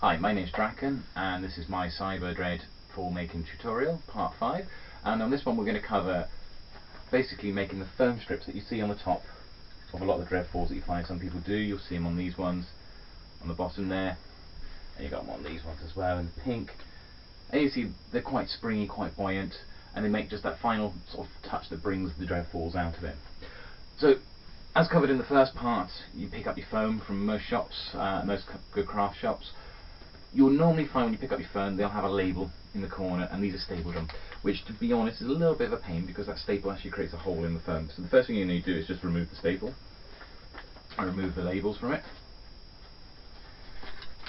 Hi, my name's Draken, and this is my Cyber Dreadfall making tutorial, part 5. And on this one we're going to cover basically making the foam strips that you see on the top of a lot of the Dreadfalls that you find some people do. You'll see them on these ones, on the bottom there, and you've got them on these ones as well in pink. And you see they're quite springy, quite buoyant, and they make just that final sort of touch that brings the Dreadfalls out of it. So, as covered in the first part, you pick up your foam from most shops, most good craft shops. You'll normally find when you pick up your foam they'll have a label in the corner, and these are stapled on, which to be honest is a little bit of a pain because that staple actually creates a hole in the foam. So the first thing you need to do is just remove the staple and remove the labels from it.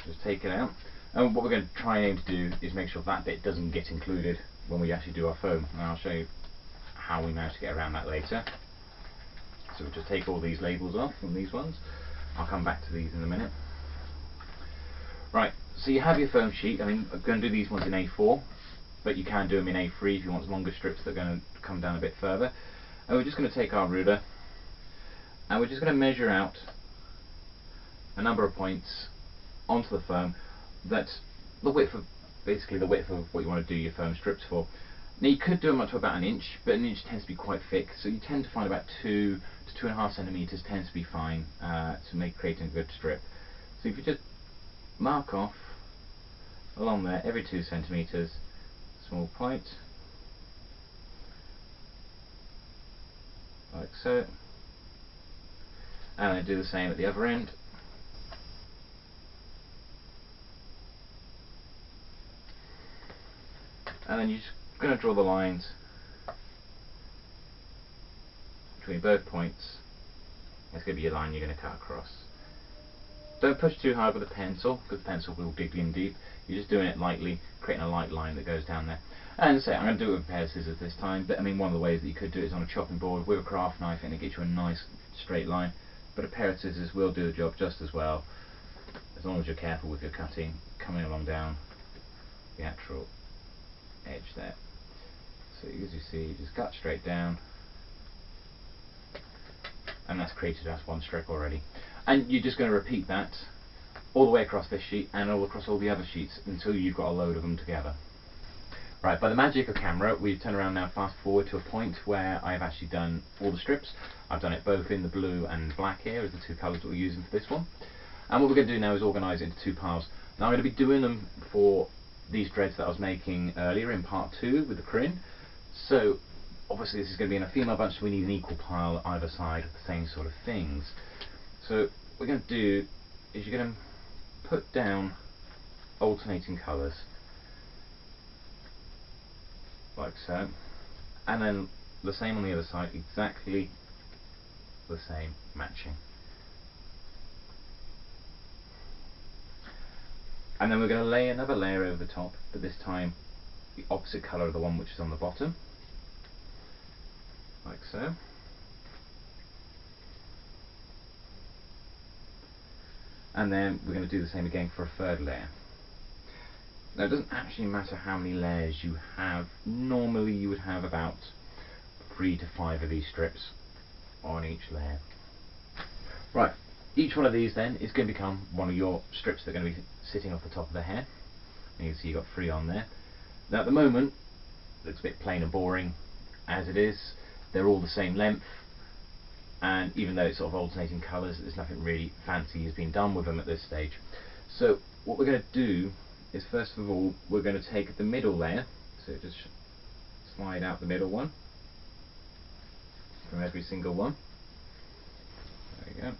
Just take it out, and what we're going to try and aim to do is make sure that bit doesn't get included when we actually do our foam, and I'll show you how we manage to get around that later. So we'll just take all these labels off from these ones. I'll come back to these in a minute. Right, so you have your foam sheet. I mean, I'm going to do these ones in A4, but you can do them in A3 if you want longer strips that are going to come down a bit further. And we're just going to take our ruler, and we're just going to measure out a number of points onto the foam that's the width of, basically the width of what you want to do your foam strips for. Now you could do them up to about an inch, but an inch tends to be quite thick, so you tend to find about 2 to 2.5 centimeters tends to be fine to make creating a good strip. So if you just mark off along there every 2 centimeters, small point, like so, and then do the same at the other end. And then you're just going to draw the lines between both points. It's going to be your line you're going to cut across. Don't push too hard with the pencil, because the pencil will dig in deep. You're just doing it lightly, creating a light line that goes down there. And as I say, I'm going to do it with a pair of scissors this time, but I mean, one of the ways that you could do it is on a chopping board with a craft knife, and it gets you a nice straight line. But a pair of scissors will do the job just as well, as long as you're careful with your cutting, coming along down the actual edge there. So as you see, you just cut straight down, and that's created us one strip already. And you're just going to repeat that all the way across this sheet and all across all the other sheets until you've got a load of them together. Right, by the magic of camera, we've turned around now, fast forward to a point where I've actually done all the strips. I've done it both in the blue and black here as the two colours that we're using for this one. And what we're going to do now is organise it into 2 piles. Now I'm going to be doing them for these dreads that I was making earlier in part 2 with the Kryn. So obviously this is going to be in a female bunch, so we need an equal pile either side of the same sort of things. So what we're going to do is you're going to put down alternating colours like so, and then the same on the other side, exactly the same, matching. And then we're going to lay another layer over the top, but this time the opposite colour of the one which is on the bottom, like so. And then we're going to do the same again for a third layer. Now it doesn't actually matter how many layers you have. Normally you would have about 3 to 5 of these strips on each layer. Right, each one of these then is going to become one of your strips that are going to be sitting off the top of the hair. And you can see you've got 3 on there. Now at the moment, it looks a bit plain and boring as it is. They're all the same length, and even though it's sort of alternating colours, there's nothing really fancy has been done with them at this stage. So what we're going to do is, first of all, we're going to take the middle layer, so just slide out the middle one from every single one. There you go.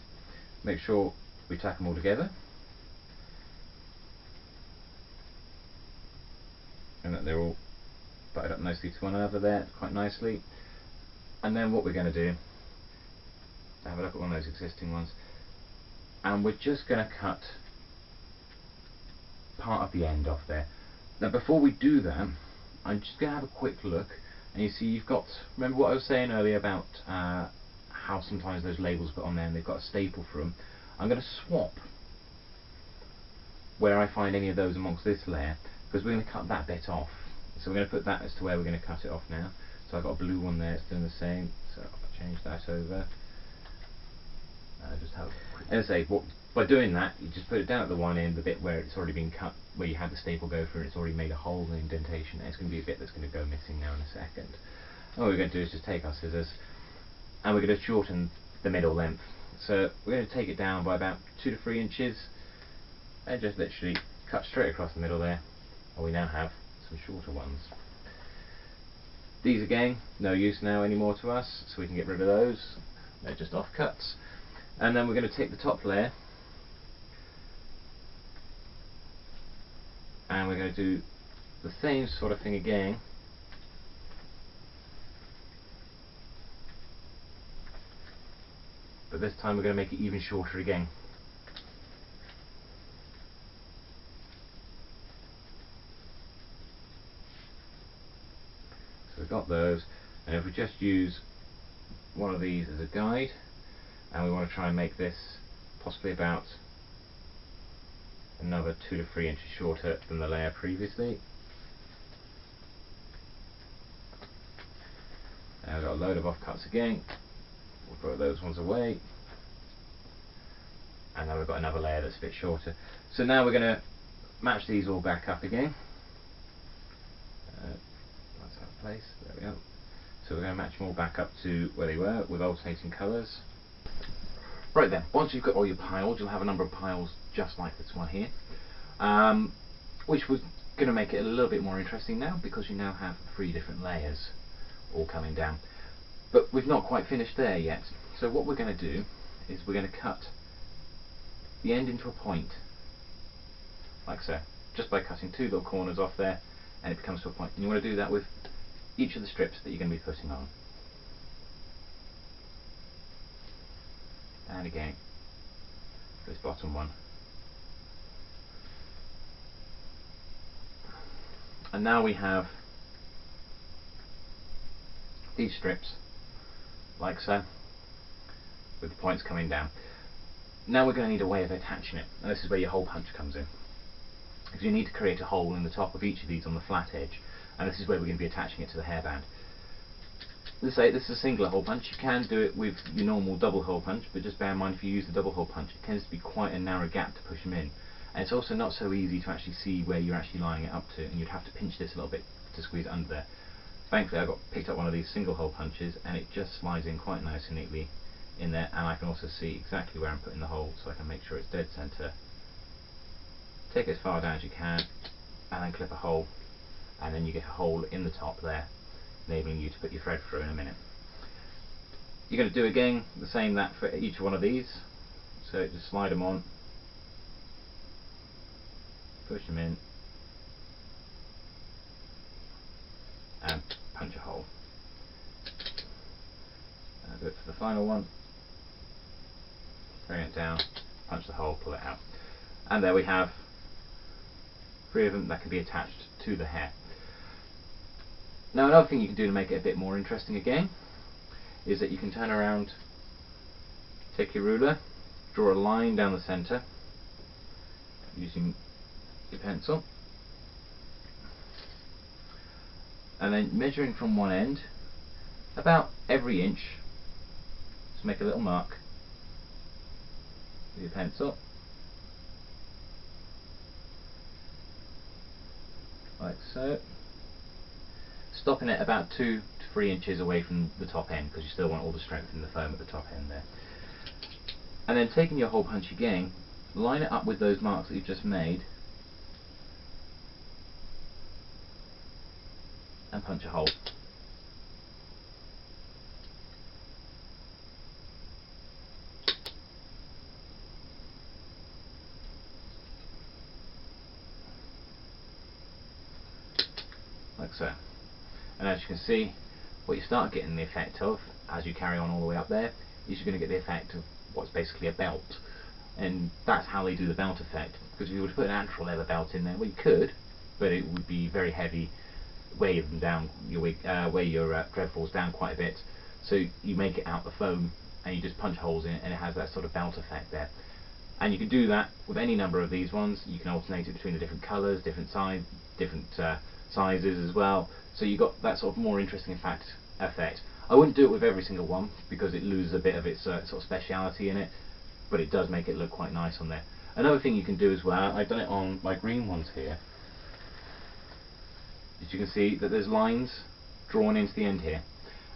Make sure we tack them all together, and that they're all butted up nicely to one another there, quite nicely. And then what we're going to do, have a look at one of those existing ones, and we're just going to cut part of the end off there. Now before we do that, I'm just going to have a quick look, and you see you've got, remember what I was saying earlier about how sometimes those labels put on there and they've got a staple for them. I'm going to swap where I find any of those amongst this layer, because we're going to cut that bit off. So we're going to put that as to where we're going to cut it off now. So I've got a blue one there, it's doing the same, so I'll change that over. Just have, as I say, what By doing that, you just put it down at the one end, the bit where it's already been cut, where you had the staple go through, and it's already made a hole in the indentation. There's going to be a bit that's going to go missing now in a second. And what we're going to do is just take our scissors, and we're going to shorten the middle length. So we're going to take it down by about 2 to 3 inches, and just literally cut straight across the middle there, and we now have some shorter ones. These again, no use now anymore to us, so we can get rid of those. They're just offcuts. And then we're going to take the top layer, and we're going to do the same sort of thing again. But this time we're going to make it even shorter again. So we've got those, and if we just use one of these as a guide, and we want to try and make this possibly about another 2 to 3 inches shorter than the layer previously. Now we've got a load of offcuts again. We'll put those ones away, and now we've got another layer that's a bit shorter. So now we're going to match these all back up again. That's out of place. There we go. So we're going to match them all back up to where they were with alternating colours. Right then, once you've got all your piles, you'll have a number of piles just like this one here, which was going to make it a little bit more interesting now, because you now have 3 different layers all coming down. But we've not quite finished there yet. So what we're going to do is we're going to cut the end into a point, like so, just by cutting 2 little corners off there, and it becomes to a point. And you want to do that with each of the strips that you're going to be putting on. And again, this bottom one. And now we have these strips, like so, with the points coming down. Now we're going to need a way of attaching it, and this is where your hole punch comes in. Because you need to create a hole in the top of each of these on the flat edge, and this is where we're going to be attaching it to the hairband. Let's say this is a single hole punch. You can do it with your normal double hole punch, but just bear in mind if you use the double hole punch, it tends to be quite a narrow gap to push them in, and it's also not so easy to actually see where you're actually lining it up to, and you'd have to pinch this a little bit to squeeze it under there. Thankfully I picked up one of these single hole punches, and it just slides in quite nice and neatly in there, and I can also see exactly where I'm putting the hole, so I can make sure it's dead centre. Take it as far down as you can, and then clip a hole, and then you get a hole in the top there, enabling you to put your thread through in a minute. You're going to do again the same that for each one of these, so just slide them on, push them in, and punch a hole. And do it for the final one, bring it down, punch the hole, pull it out, and there we have 3 of them that can be attached to the hair. Now another thing you can do to make it a bit more interesting again is that you can turn around, take your ruler, draw a line down the centre using your pencil, and then measuring from one end about every inch, just make a little mark with your pencil, like so, stopping it about 2 to 3 inches away from the top end, because you still want all the strength in the foam at the top end there. And then taking your hole punch again, line it up with those marks that you've just made, and punch a hole. Like so. And as you can see, what you start getting the effect of, as you carry on all the way up there, is you're going to get the effect of what's basically a belt. And that's how they do the belt effect. Because if you were to put an actual leather belt in there, well you could, but it would be very heavy, weigh them down, weigh your dreadfalls down quite a bit. So you make it out the foam, and you just punch holes in it, and it has that sort of belt effect there. And you can do that with any number of these ones. You can alternate it between the different colours, different sizes as well, so you got that sort of more interesting effect. I wouldn't do it with every single one because it loses a bit of its sort of speciality in it, but it does make it look quite nice on there. Another thing you can do as well, I've done it on my green ones here, as you can see that there's lines drawn into the end here,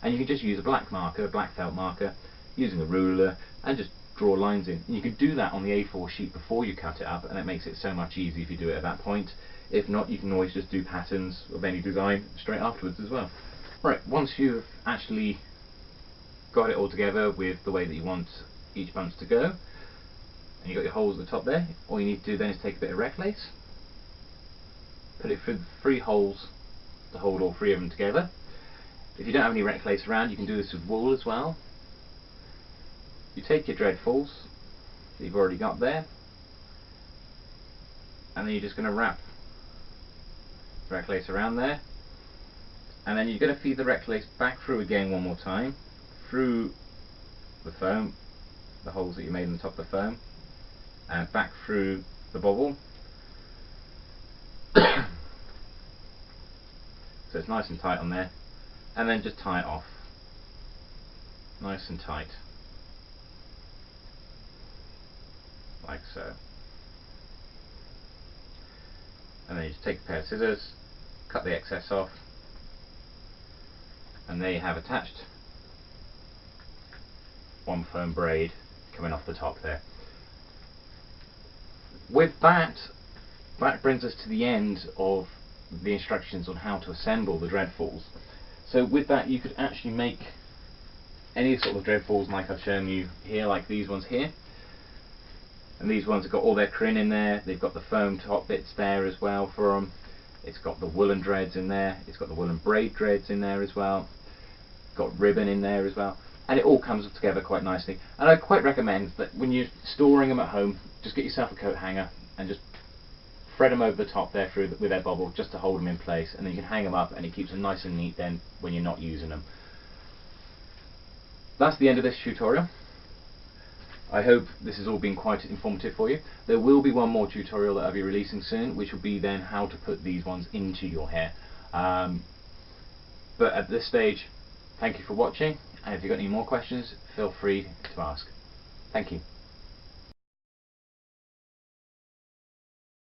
and you can just use a black marker, a black felt marker, using a ruler, and just draw lines in. And you can do that on the A4 sheet before you cut it up, and it makes it so much easier if you do it at that point. If not, you can always just do patterns of any design straight afterwards as well. Right, once you've actually got it all together with the way that you want each bunch to go, and you've got your holes at the top there, all you need to do then is take a bit of rec lace, put it through the 3 holes to hold all 3 of them together. If you don't have any rec lace around, you can do this with wool as well. You take your Dreadfalls that you've already got there, and then you're just going to wrap rec lace around there, and then you're going to feed the rec lace back through again one more time, through the foam, the holes that you made on the top of the foam, and back through the bubble. So it's nice and tight on there, and then just tie it off nice and tight, like so. And then you just take a pair of scissors, cut the excess off, and there you have attached one foam braid coming off the top there. With that brings us to the end of the instructions on how to assemble the Dreadfalls. So with that you could actually make any sort of Dreadfalls like I've shown you here, like these ones here. And these ones have got all their crin in there, they've got the foam top bits there as well for them. It's got the woolen dreads in there, it's got the woolen braid dreads in there as well, got ribbon in there as well, and it all comes together quite nicely. And I quite recommend that when you're storing them at home, just get yourself a coat hanger and just thread them over the top there with their bobble just to hold them in place, and then you can hang them up and it keeps them nice and neat then when you're not using them. That's the end of this tutorial. I hope this has all been quite informative for you. There will be one more tutorial that I'll be releasing soon, which will be then how to put these ones into your hair. But at this stage, thank you for watching, and if you've got any more questions, feel free to ask. Thank you.